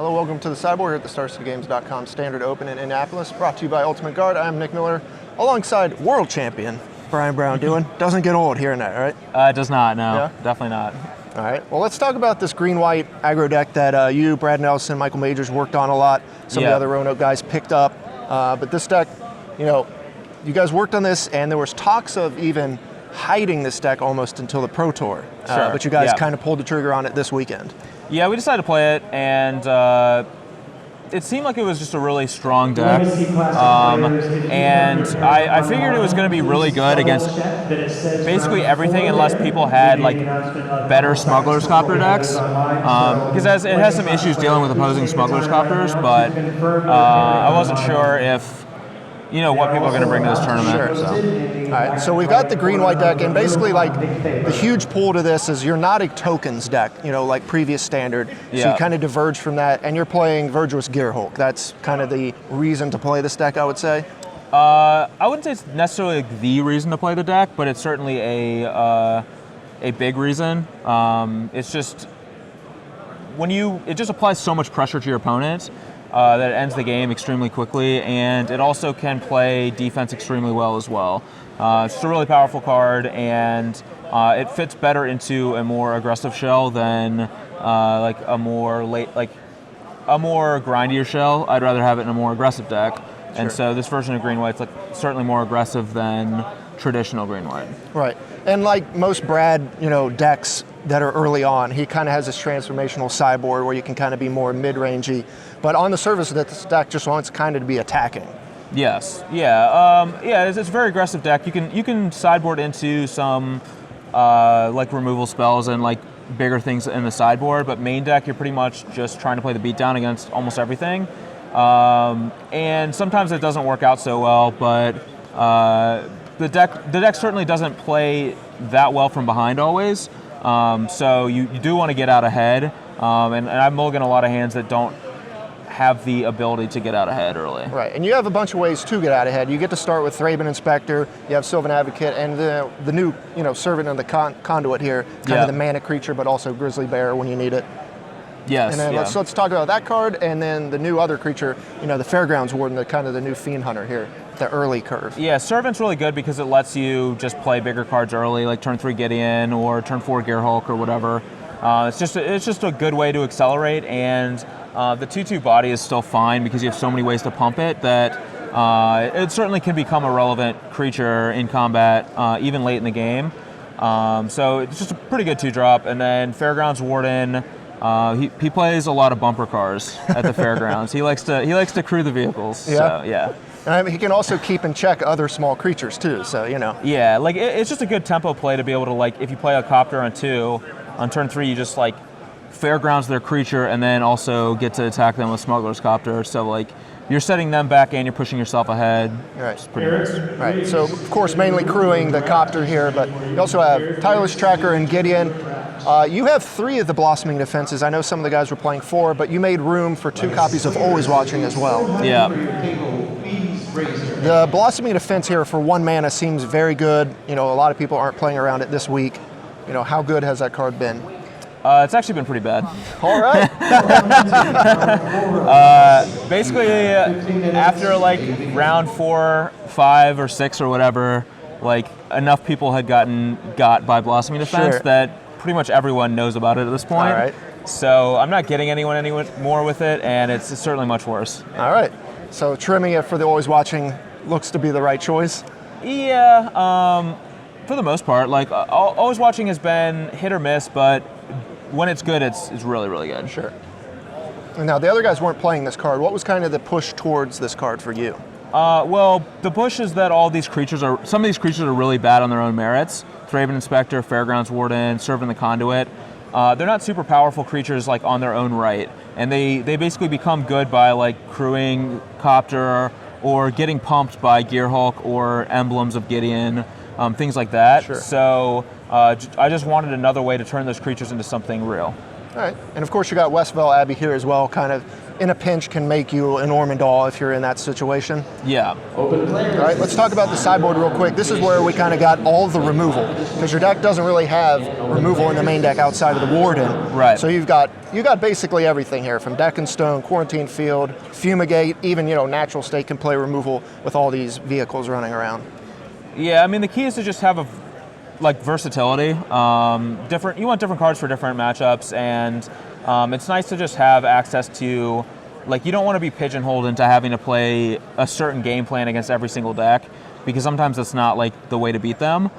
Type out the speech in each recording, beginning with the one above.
Hello, welcome to the Sideboard here at the StarCityGames.com Standard Open in Indianapolis, brought to you by Ultimate Guard. I'm Nick Miller, alongside world champion Braun-Duin. Doesn't get old hearing that, right? It does not, no. Yeah? Definitely not. All right, well, let's talk about this green-white aggro deck that you, Brad Nelson, Michael Majors worked on a lot. Some of the other Roanoke guys picked up. But this deck, you guys worked on this, and there was talks of even hiding this deck almost until the Pro Tour. But you guys kind of pulled the trigger on it this weekend. Yeah, we decided to play it, and it seemed like it was just a really strong deck. And I figured it was going to be really good against basically everything unless people had like better Smuggler's Copter decks. Because it has some issues dealing with opposing Smuggler's Copters, but I wasn't sure if what people are going to bring to this tournament. Sure. So. All right, so we've got the green-white deck, and basically, like, the huge pull to this is you're not a tokens deck, like previous standard. So you kind of diverge from that, and you're playing Verdurous Gearhulk. That's kind of the reason to play this deck, I would say. I wouldn't say it's necessarily the reason to play the deck, but it's certainly a big reason. It's just it just applies so much pressure to your opponent. That it ends the game extremely quickly, and it also can play defense extremely well as well. It's just a really powerful card, and it fits better into a more aggressive shell than like a more grindier shell. I'd rather have it in a more aggressive deck, and so this version of green-white's like certainly more aggressive than traditional green-white. Right, and like most Brad, decks that are early on, he kind of has this transformational sideboard where you can kind of be more mid-rangey, but on the surface that this deck just wants kind of to be attacking. Yes, it's a very aggressive deck. You can sideboard into some like removal spells and like bigger things in the sideboard, but main deck you're pretty much just trying to play the beatdown against almost everything. And sometimes it doesn't work out so well, but the deck certainly doesn't play that well from behind always. So you do want to get out ahead, and I mulligan a lot of hands that don't have the ability to get out ahead early. Right, and you have a bunch of ways to get out ahead. You get to start with Thraben Inspector, you have Sylvan Advocate, and the new Servant of the Conduit here, kind of the mana creature, but also Grizzly Bear when you need it. Yes. And then let's talk about that card, and then the new other creature, the Fairgrounds Warden, the new Fiend Hunter here, the early curve. Yeah, Servant's really good because it lets you just play bigger cards early, like turn 3 Gideon or turn 4 Gearhulk or whatever. It's just a good way to accelerate, and the 2/2 body is still fine because you have so many ways to pump it that it certainly can become a relevant creature in combat, even late in the game. So it's just a pretty good 2-drop, and then Fairgrounds Warden. He plays a lot of bumper cars at the fairgrounds. He likes to crew the vehicles. Yeah. So, yeah. And he can also keep in check other small creatures too. So Yeah, like it's just a good tempo play to be able to if you play a copter on 2, on turn 3 you just fairgrounds their creature and then also get to attack them with Smuggler's Copter. So you're setting them back and you're pushing yourself ahead. Right. It's pretty nice. Right. So of course mainly crewing the copter here, but you also have Tireless Tracker and Gideon. You have 3 of the Blossoming Defenses. I know some of the guys were playing 4, but you made room for 2 copies of Always Watching as well. Yeah. The Blossoming Defense here for 1 mana seems very good. A lot of people aren't playing around it this week. How good has that card been? It's actually been pretty bad. All right. Basically, after round 4, 5, or 6 or whatever, enough people had got by Blossoming Defense that pretty much everyone knows about it at this point. All right. So I'm not getting anyone more with it, and it's certainly much worse. All right. So trimming it for the Always Watching looks to be the right choice? Yeah, for the most part. Always Watching has been hit or miss, but when it's good, it's really, really good. Sure. And now, the other guys weren't playing this card. What was kind of the push towards this card for you? Well, the push is that some of these creatures are really bad on their own merits. Thraben Inspector, Fairgrounds Warden, Servant the Conduit. They're not super powerful creatures on their own right, and they basically become good by crewing Copter or getting pumped by Gearhulk or Emblems of Gideon, things like that. Sure. So I just wanted another way to turn those creatures into something real. All right, and of course you got Westville Abbey here as well, kind of in a pinch can make you an Ormondal if you're in that situation. Yeah. All right, let's talk about the sideboard real quick. This is where we kind of got all the removal, because your deck doesn't really have removal in the main deck outside of the Warden. Right. So you got basically everything here, from Deck and Stone, Quarantine Field, Fumigate, even Natural State can play removal with all these vehicles running around. Yeah, I mean the key is to just have versatility. You want different cards for different matchups, and it's nice to just have access to, you don't want to be pigeonholed into having to play a certain game plan against every single deck, because sometimes it's not the way to beat them.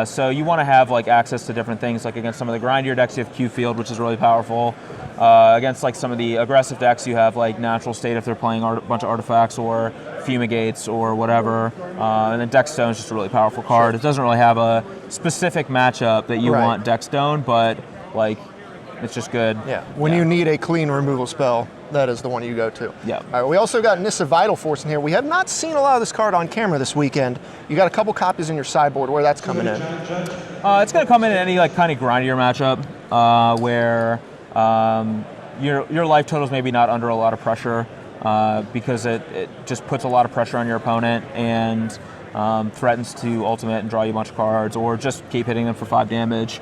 So you want to have access to different things, against some of the grindier decks you have Q Field, which is really powerful. Against some of the aggressive decks you have Natural State if they're playing a bunch of artifacts or Fumigates or whatever. And then Deck Stone is just a really powerful card. It doesn't really have a specific matchup that you want Deck Stone, but it's just good. Yeah, when you need a clean removal spell, that is the one you go to. Yeah. All right, we also got Nissa Vital Force in here. We have not seen a lot of this card on camera this weekend. You got a couple copies in your sideboard. Where that's coming in? It's going to come in any kind of grindier matchup where your life total is maybe not under a lot of pressure because it just puts a lot of pressure on your opponent and threatens to ultimate and draw you a bunch of cards, or just keep hitting them for 5 damage.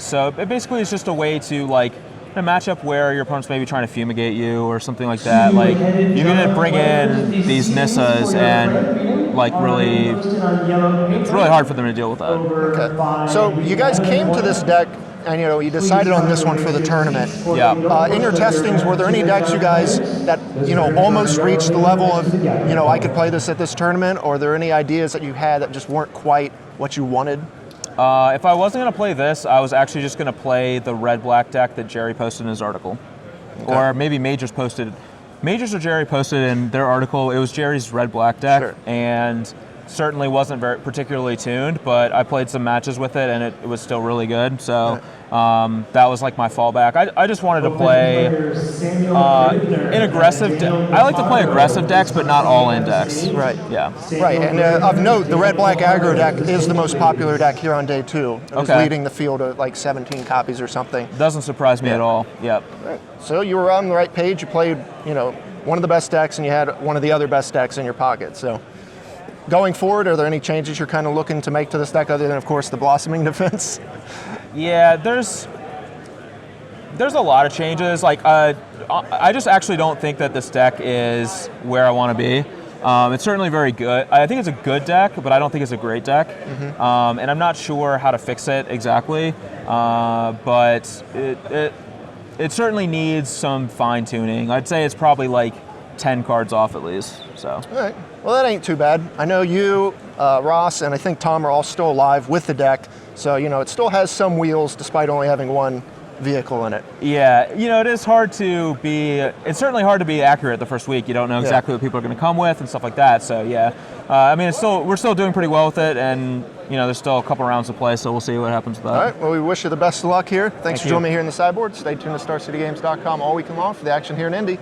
So it basically is just a way to in a matchup where your opponent's maybe trying to fumigate you or something like that. You're gonna bring in these Nissas and really, it's really hard for them to deal with that. Okay. So you guys came to this deck and you decided on this one for the tournament. Yeah. In your testings, were there any decks you guys that almost reached the level of I could play this at this tournament, or are there any ideas that you had that just weren't quite what you wanted? If I wasn't going to play this, I was actually just going to play the red-black deck that Jerry posted in his article. Okay. Or maybe Majors or Jerry posted in their article. It was Jerry's red-black deck, sure. And certainly wasn't very particularly tuned, but I played some matches with it, and it was still really good. So that was my fallback. I just wanted to play an aggressive I like to play aggressive decks, but not all-in decks. Right. Yeah. Right, and of note, the red-black aggro deck is the most popular deck here on day 2. It was leading the field at 17 copies or something. Doesn't surprise me at all. Yep. Right. So you were on the right page. You played, one of the best decks, and you had one of the other best decks in your pocket. So going forward, are there any changes you're kind of looking to make to this deck other than, of course, the Blossoming Defense? Yeah, there's a lot of changes. I just actually don't think that this deck is where I want to be. It's certainly very good. I think it's a good deck, but I don't think it's a great deck. Mm-hmm. And I'm not sure how to fix it exactly. But it certainly needs some fine tuning. I'd say it's probably 10 cards off at least. So. All right. Well, that ain't too bad. I know you, Ross, and I think Tom are all still alive with the deck. So, it still has some wheels despite only having one vehicle in it. Yeah, it's certainly hard to be accurate the first week. You don't know exactly what people are going to come with and stuff like that. So, yeah. We're still doing pretty well with it, and, there's still a couple rounds to play, so we'll see what happens with that. All right. Well, we wish you the best of luck here. Thanks for joining me here in the sideboard. Stay tuned to StarCityGames.com all weekend long for the action here in Indy.